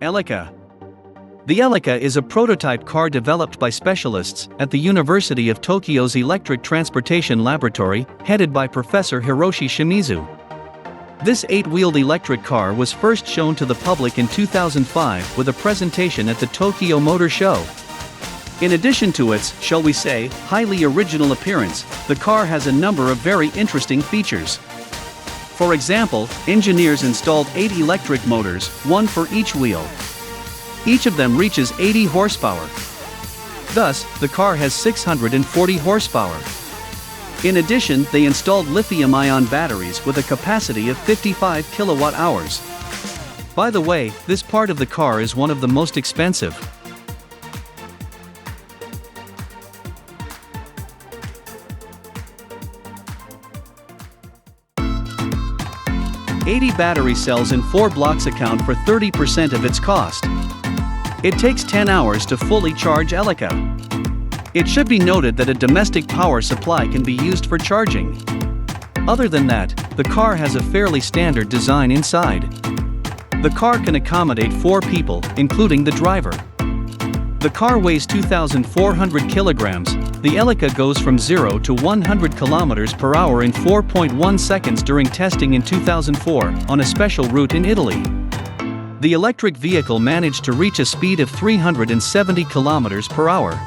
Elika. The Elika is a prototype car developed by specialists at the University of Tokyo's Electric Transportation Laboratory, headed by Professor Hiroshi Shimizu. This 8-wheeled electric car was first shown to the public in 2005 with a presentation at the Tokyo Motor Show. In addition to its, shall we say, highly original appearance, the car has a number of very interesting features. For example, engineers installed 8 electric motors, one for each wheel. Each of them reaches 80 horsepower. Thus, the car has 640 horsepower. In addition, they installed lithium-ion batteries with a capacity of 55 kilowatt-hours. By the way, this part of the car is one of the most expensive. "80 battery cells in 4 blocks account for 30% of its cost. It takes 10 hours to fully charge Elika. It should be noted that a domestic power supply can be used for charging. Other than that, the car has a fairly standard design inside. The car can accommodate 4 people, including the driver. The car weighs 2,400 kilograms. The Elika goes from 0 to 100 kilometers per hour in 4.1 seconds during testing in 2004 on a special route in Italy. The electric vehicle managed to reach a speed of 370 kilometers per hour.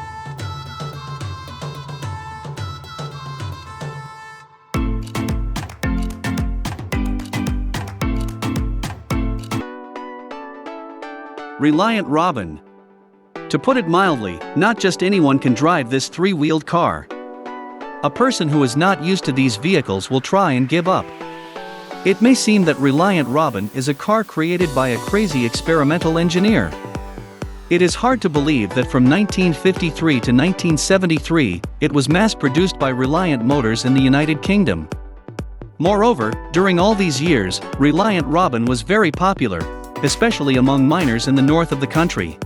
Reliant Robin. To put it mildly, not just anyone can drive this 3-wheeled car. A person who is not used to these vehicles will try and give up. It may seem that Reliant Robin is a car created by a crazy experimental engineer. It is hard to believe that from 1953 to 1973, it was mass-produced by Reliant Motors in the United Kingdom. Moreover, during all these years, Reliant Robin was very popular, especially among miners in the north of the country.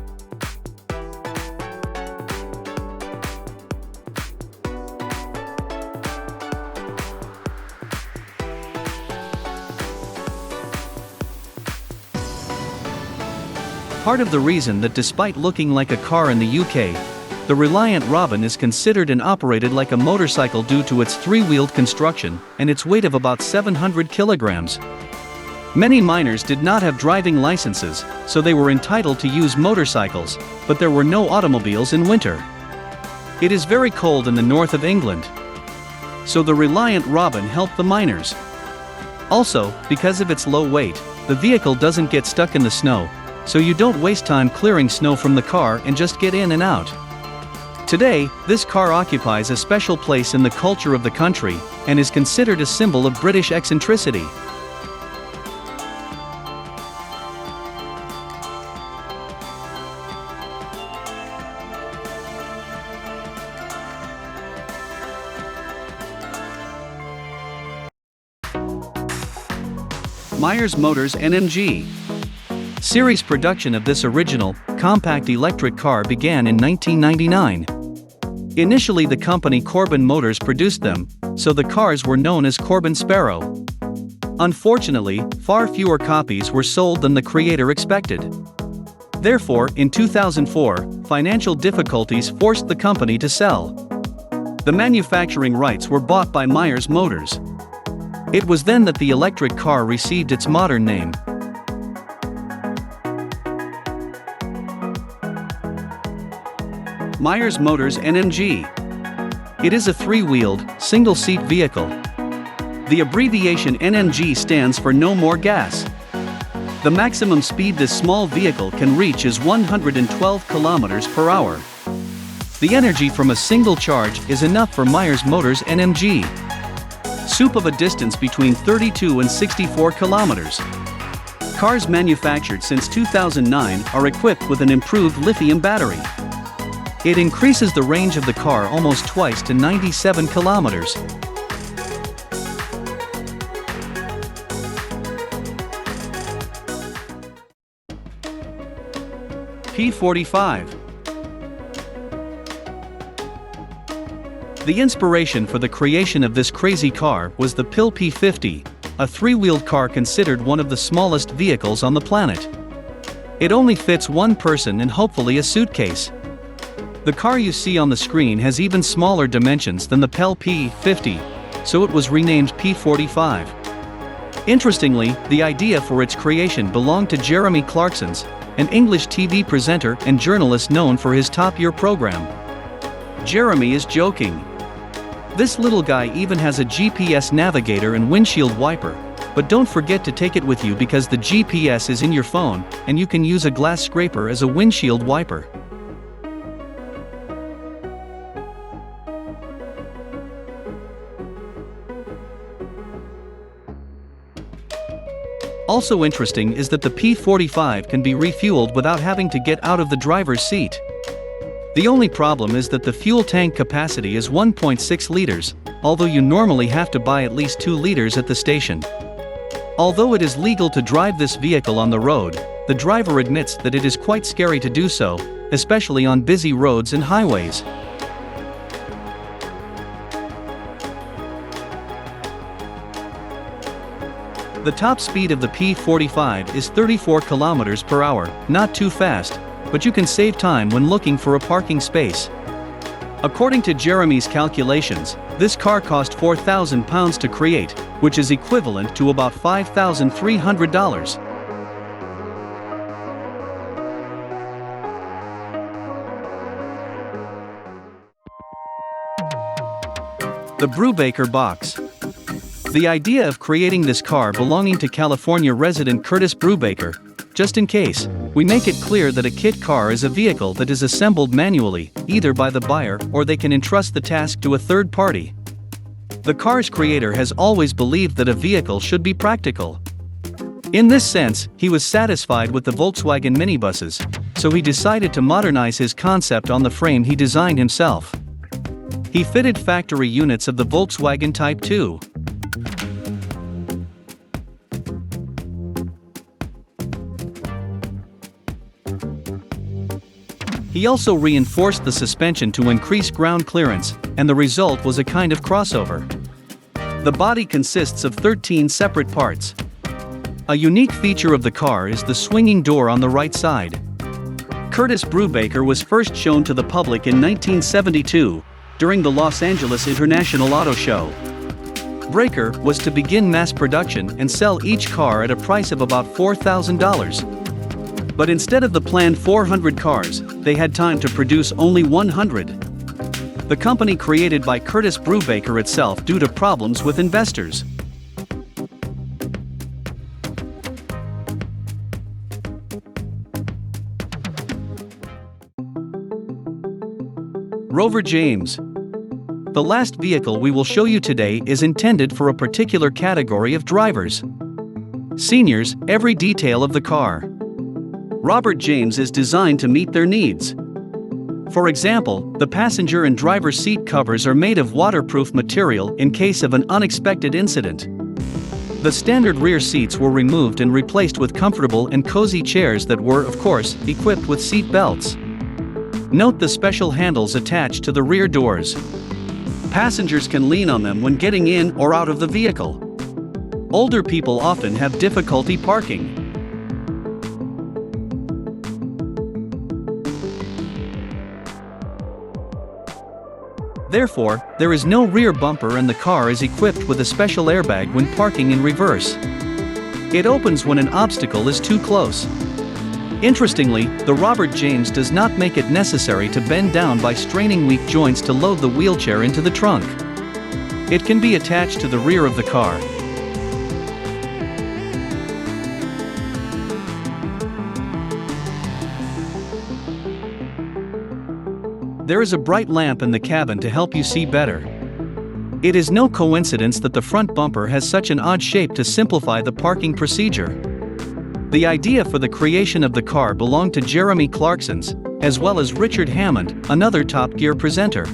Part of the reason that despite looking like a car in the UK, the Reliant Robin is considered and operated like a motorcycle due to its 3-wheeled construction and its weight of about 700 kilograms. Many miners did not have driving licenses, so they were entitled to use motorcycles, but there were no automobiles in winter. It is very cold in the north of England. So the Reliant Robin helped the miners. Also, because of its low weight, the vehicle doesn't get stuck in the snow, so you don't waste time clearing snow from the car and just get in and out. Today, this car occupies a special place in the culture of the country, and is considered a symbol of British eccentricity. Myers Motors NMG. Series production of this original, compact electric car began in 1999. Initially the company Corbin Motors produced them, so the cars were known as Corbin Sparrow. Unfortunately, far fewer copies were sold than the creator expected. Therefore, in 2004, financial difficulties forced the company to sell. The manufacturing rights were bought by Myers Motors. It was then that the electric car received its modern name. Myers Motors NMG. It is a 3-wheeled, single-seat vehicle. The abbreviation NMG stands for no more gas. The maximum speed this small vehicle can reach is 112 kilometers per hour. The energy from a single charge is enough for Myers Motors NMG. Soup of a distance between 32 and 64 kilometers. Cars manufactured since 2009 are equipped with an improved lithium battery. It increases the range of the car almost twice to 97 kilometers. P45. The inspiration for the creation of this crazy car was the PIL P50, a 3-wheeled car considered one of the smallest vehicles on the planet. It only fits one person and hopefully a suitcase. The car you see on the screen has even smaller dimensions than the Pell P50, so it was renamed P45. Interestingly, the idea for its creation belonged to Jeremy Clarkson, an English TV presenter and journalist known for his Top Gear program. Jeremy is joking. This little guy even has a GPS navigator and windshield wiper, but don't forget to take it with you because the GPS is in your phone, and you can use a glass scraper as a windshield wiper. Also interesting is that the P45 can be refueled without having to get out of the driver's seat. The only problem is that the fuel tank capacity is 1.6 liters, although you normally have to buy at least 2 liters at the station. Although it is legal to drive this vehicle on the road, the driver admits that it is quite scary to do so, especially on busy roads and highways. The top speed of the P45 is 34 km per hour, not too fast, but you can save time when looking for a parking space. According to Jeremy's calculations, this car cost £4,000 to create, which is equivalent to about $5,300. The Brubaker box. The idea of creating this car belonging to California resident Curtis Brubaker. Just in case, we make it clear that a kit car is a vehicle that is assembled manually, either by the buyer or they can entrust the task to a third party. The car's creator has always believed that a vehicle should be practical. In this sense, he was satisfied with the Volkswagen minibuses, so he decided to modernize his concept on the frame he designed himself. He fitted factory units of the Volkswagen Type 2. He also reinforced the suspension to increase ground clearance, and the result was a kind of crossover. The body consists of 13 separate parts. A unique feature of the car is the swinging door on the right side. Curtis Brubaker was first shown to the public in 1972, during the Los Angeles International Auto Show. Breaker was to begin mass production and sell each car at a price of about $4,000. But instead of the planned 400 cars, they had time to produce only 100. The company created by Curtis Brubaker itself due to problems with investors. Rover James. The last vehicle we will show you today is intended for a particular category of drivers. Seniors, every detail of the car. Robert James is designed to meet their needs. For example, the passenger and driver seat covers are made of waterproof material in case of an unexpected incident. The standard rear seats were removed and replaced with comfortable and cozy chairs that were, of course, equipped with seat belts. Note the special handles attached to the rear doors. Passengers can lean on them when getting in or out of the vehicle. Older people often have difficulty parking. Therefore, there is no rear bumper and the car is equipped with a special airbag when parking in reverse. It opens when an obstacle is too close. Interestingly, the Robert James does not make it necessary to bend down by straining weak joints to load the wheelchair into the trunk. It can be attached to the rear of the car. There is a bright lamp in the cabin to help you see better. It is no coincidence that the front bumper has such an odd shape to simplify the parking procedure. The idea for the creation of the car belonged to Jeremy Clarkson, as well as Richard Hammond, another Top Gear presenter.